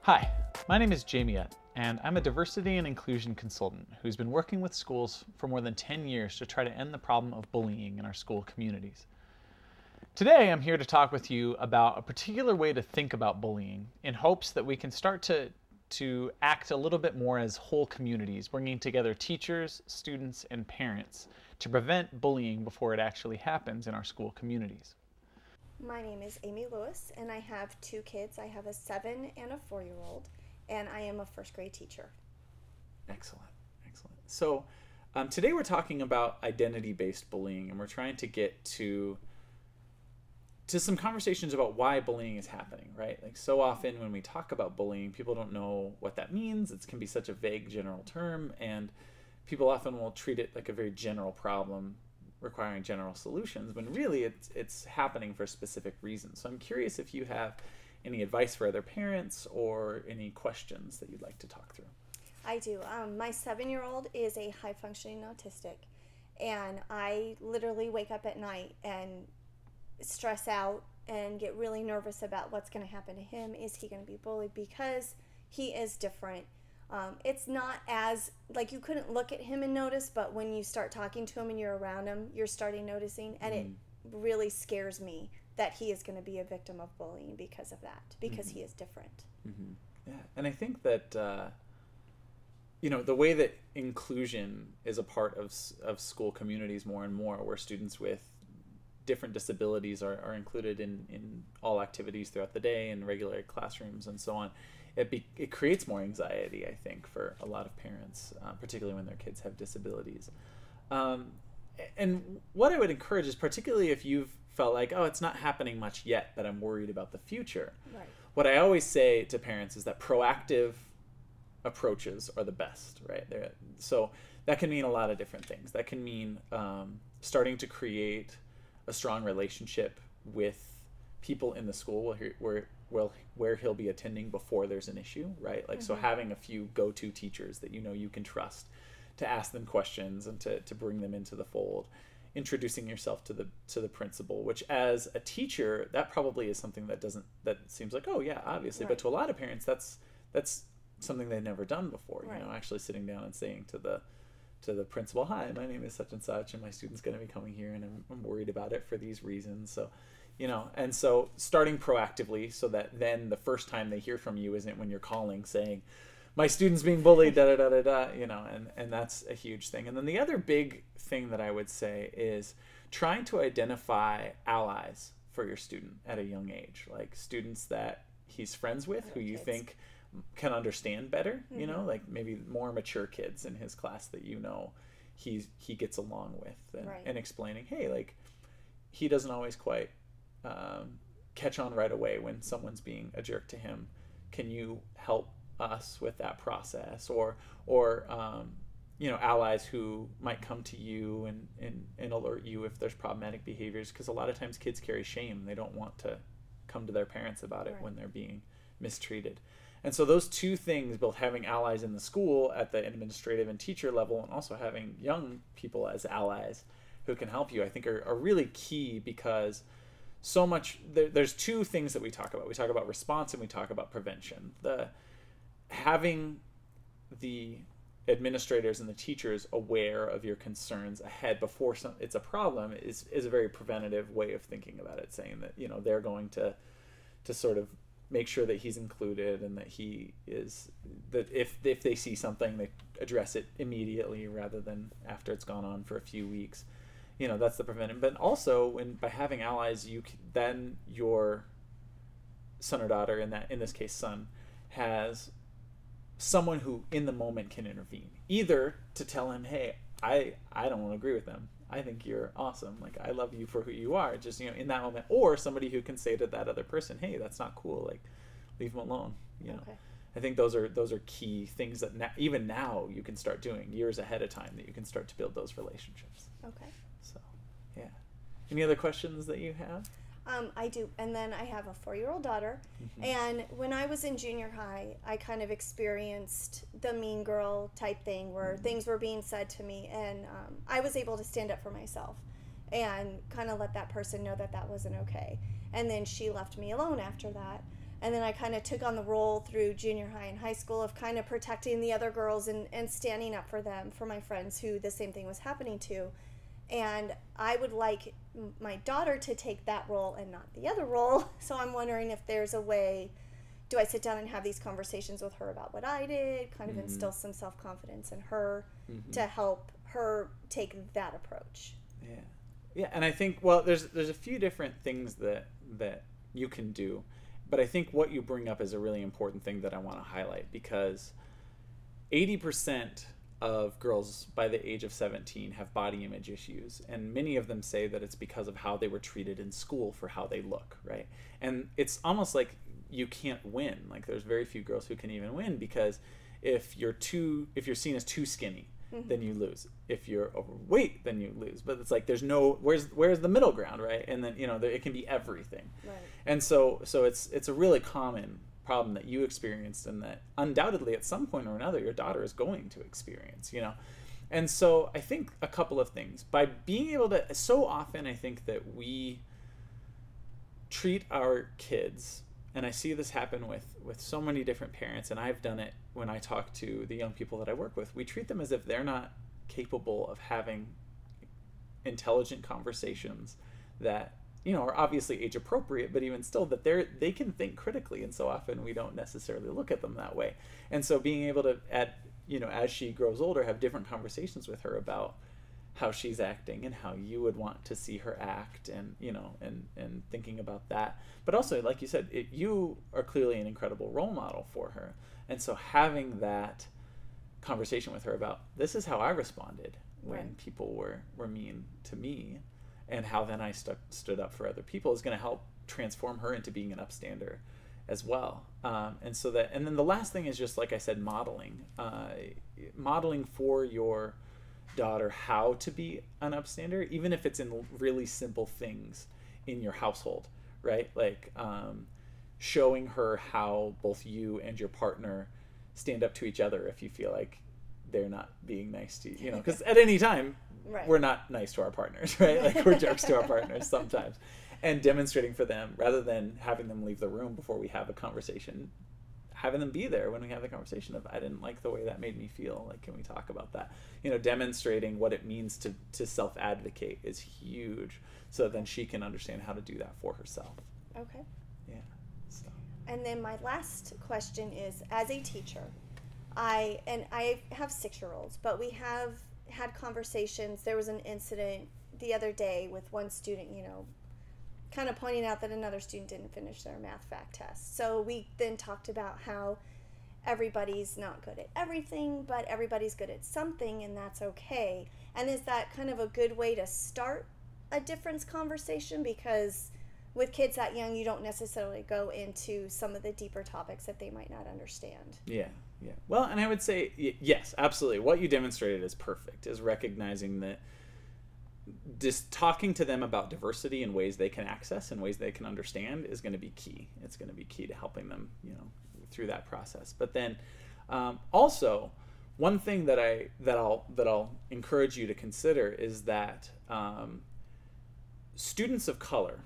Hi, my name is Jamie Utt, and I'm a diversity and inclusion consultant who's been working with schools for more than 10 years to try to end the problem of bullying in our school communities. Today, I'm here to talk with you about a particular way to think about bullying in hopes that we can start to act a little bit more as whole communities, bringing together teachers, students, and parents to prevent bullying before it actually happens in our school communities. My name is Amy Lewis, and I have two kids. I have a 7 and a 4-year-old, and I am a first grade teacher. Excellent, excellent. So today we're talking about identity-based bullying, and we're trying to get to some conversations about why bullying is happening, right? Like so often when we talk about bullying, people don't know what that means. It can be such a vague general term, and people often will treat it like a very general problem requiring general solutions, when really it's happening for specific reasons. So I'm curious if you have any advice for other parents or any questions that you'd like to talk through. I do. My 7-year-old is a high-functioning autistic, and I literally wake up at night and stress out and get really nervous about what's going to happen to him. Is he going to be bullied because he is different? It's not as, like, you couldn't look at him and notice, but when you start talking to him and you're around him, you're starting noticing, and it really scares me that he is going to be a victim of bullying because of that, because he is different. Yeah, and I think that the way that inclusion is a part of school communities more and more, where students with different disabilities are included in all activities throughout the day and regular classrooms and so on, it creates more anxiety, I think, for a lot of parents, particularly when their kids have disabilities. And what I would encourage is, particularly if you've felt like, oh, it's not happening much yet, but I'm worried about the future. Right. What I always say to parents is that proactive approaches are the best, right? So that can mean a lot of different things. That can mean starting to create a strong relationship with people in the school where he'll be attending before there's an issue, right? Like, so having a few go-to teachers that you can trust to ask them questions and to bring them into the fold. Introducing yourself to the principal, which as a teacher, that probably is something that seems like, oh yeah, obviously, but to a lot of parents, that's something they've never done before. Right. Actually sitting down and saying to the principal, hi, my name is such and such, and my student's going to be coming here, and I'm worried about it for these reasons. So, and so starting proactively, so that then the first time they hear from you isn't when you're calling saying, my student's being bullied, da da da da da, and that's a huge thing. And then the other big thing that I would say is trying to identify allies for your student at a young age, like students that he's friends with, who you think can understand better, like maybe more mature kids in his class that he gets along with, and explaining, hey, like, he doesn't always quite catch on right away when someone's being a jerk to him. Can you help us with that process? Or allies who might come to you and alert you if there's problematic behaviors, because a lot of times kids carry shame. They don't want to come to their parents about it when they're being mistreated. And so those two things, both having allies in the school at the administrative and teacher level, and also having young people as allies who can help you, I think are really key, because so much, there's two things that we talk about. We talk about response and we talk about prevention. Having the administrators and the teachers aware of your concerns ahead before it's a problem is a very preventative way of thinking about it, saying that they're going to sort of make sure that he's included, and that that if they see something, they address it immediately rather than after it's gone on for a few weeks. That's the preventive. But also, by having allies, then your son or daughter, in this case son, has someone who in the moment can intervene, either to tell him, hey, I don't agree with them, I think you're awesome, like, I love you for who you are, just in that moment, or somebody who can say to that other person, hey, that's not cool, like, leave him alone. Okay. I think those are key things that even now you can start doing years ahead of time, that you can start to build those relationships. Okay. So yeah, any other questions that you have? I do. And then I have a 4-year-old daughter. And when I was in junior high, I kind of experienced the mean girl type thing, where things were being said to me, and I was able to stand up for myself and kind of let that person know that that wasn't okay. And then she left me alone after that. And then I kind of took on the role through junior high and high school of kind of protecting the other girls and standing up for them, for my friends who the same thing was happening to. And I would like my daughter to take that role and not the other role. So I'm wondering if there's a way, do I sit down and have these conversations with her about what I did, kind of instill some self-confidence in her to help her take that approach? Yeah. Yeah, and I think, well, there's a few different things that you can do, but I think what you bring up is a really important thing that I want to highlight, because 80% of girls by the age of 17 have body image issues, and many of them say that it's because of how they were treated in school for how they look, right? And it's almost like you can't win. Like, there's very few girls who can even win, because if you're seen as too skinny, then you lose. If you're overweight, then you lose. But it's like there's no where's the middle ground, right? And then it can be everything. Right. And so it's a really common problem that you experienced, and that undoubtedly at some point or another your daughter is going to experience. And so I think a couple of things, by being able to, so often I think that we treat our kids, and I see this happen with so many different parents, and I've done it when I talk to the young people that I work with. We treat them as if they're not capable of having intelligent conversations that, are obviously age appropriate, but even still that they can think critically, and so often we don't necessarily look at them that way. And so being able to, as she grows older, have different conversations with her about how she's acting and how you would want to see her act, and and thinking about that. But also, like you said, you are clearly an incredible role model for her, and so having that conversation with her about, this is how I responded when people were mean to me, and how then I stood up for other people, is going to help transform her into being an upstander as well. And then the last thing is just, like I said, modeling for your daughter how to be an upstander, even if it's in really simple things in your household, right? Like showing her how both you and your partner stand up to each other if you feel like they're not being nice to you, because at any time we're not nice to our partners, right? Like, we're jerks to our partners sometimes, and demonstrating for them, rather than having them leave the room before we have a conversation, having them be there when we have the conversation of, I didn't like the way that made me feel, like, can we talk about that? Demonstrating what it means to self-advocate is huge, so then she can understand how to do that for herself. Okay. Yeah. So. And then my last question is, as a teacher, I have 6-year-olds, but we have had conversations. There was an incident the other day with one student, kind of pointing out that another student didn't finish their math fact test. So we then talked about how everybody's not good at everything, but everybody's good at something, and that's okay. And is that kind of a good way to start a difference conversation? Because with kids that young, you don't necessarily go into some of the deeper topics that they might not understand. Yeah. Well, and I would say, yes, absolutely. What you demonstrated is perfect, is recognizing that just talking to them about diversity in ways they can access and ways they can understand is going to be key. It's going to be key to helping them, through that process. But then also, one thing that I'll encourage you to consider is that students of color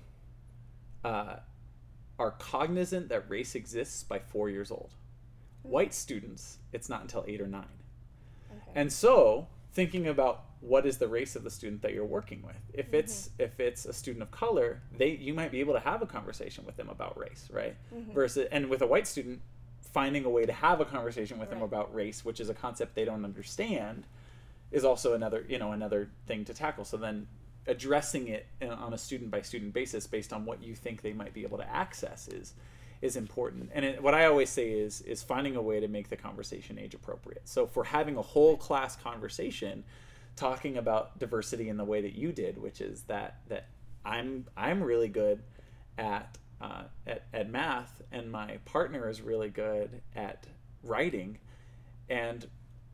are cognizant that race exists by 4 years old. White students, it's not until 8 or 9. Okay. And so thinking about what is the race of the student that you're working with. If it's a student of color, you might be able to have a conversation with them about race, right? And with a white student, finding a way to have a conversation with them about race, which is a concept they don't understand, is also another thing to tackle. So then addressing it on a student by student basis based on what you think they might be able to access is important. And what I always say is finding a way to make the conversation age appropriate. So for having a whole class conversation talking about diversity in the way that you did, which is that I'm really good at math, and my partner is really good at writing, and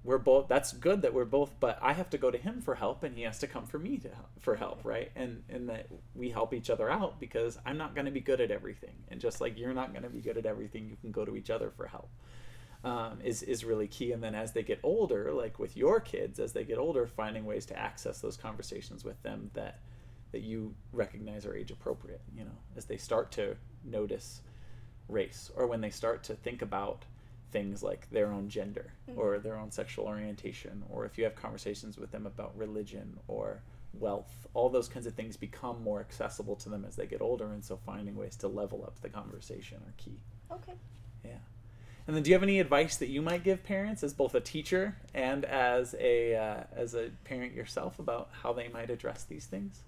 we're both, that's good that we're both, but I have to go to him for help and he has to come for me for help, right? And that we help each other out, because I'm not going to be good at everything, and just like you're not going to be good at everything, you can go to each other for help. Is really key. And then as they get older, like with your kids, as they get older, finding ways to access those conversations with them that you recognize are age appropriate, as they start to notice race, or when they start to think about things like their own gender or their own sexual orientation, or if you have conversations with them about religion or wealth, all those kinds of things become more accessible to them as they get older, and so finding ways to level up the conversation are key. Okay. Yeah. And then do you have any advice that you might give parents as both a teacher and as a parent yourself about how they might address these things?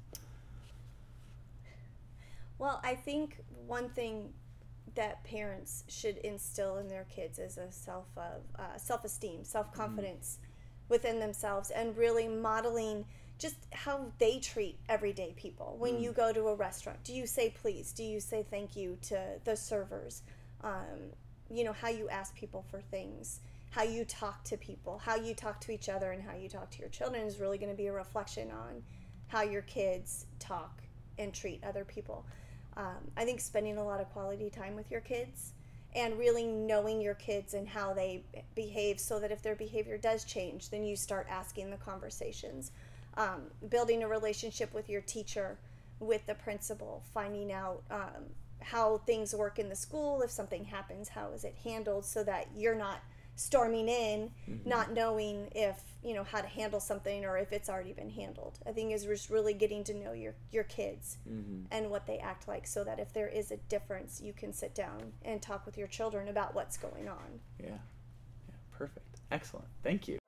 Well, I think one thing that parents should instill in their kids is a self-esteem, self-confidence within themselves, and really modeling just how they treat everyday people. When you go to a restaurant, do you say please? Do you say thank you to the servers? You know, how you ask people for things, how you talk to people, how you talk to each other, and how you talk to your children is really going to be a reflection on how your kids talk and treat other people. I think spending a lot of quality time with your kids and really knowing your kids and how they behave, so that if their behavior does change, then you start asking the conversations. Building a relationship with your teacher, with the principal, finding out how things work in the school. If something happens, how is it handled, so that you're not storming in, not knowing if, you know, how to handle something or if it's already been handled. I think is just really getting to know your kids and what they act like, so that if there is a difference, you can sit down and talk with your children about what's going on. Yeah. Perfect. Excellent. Thank you.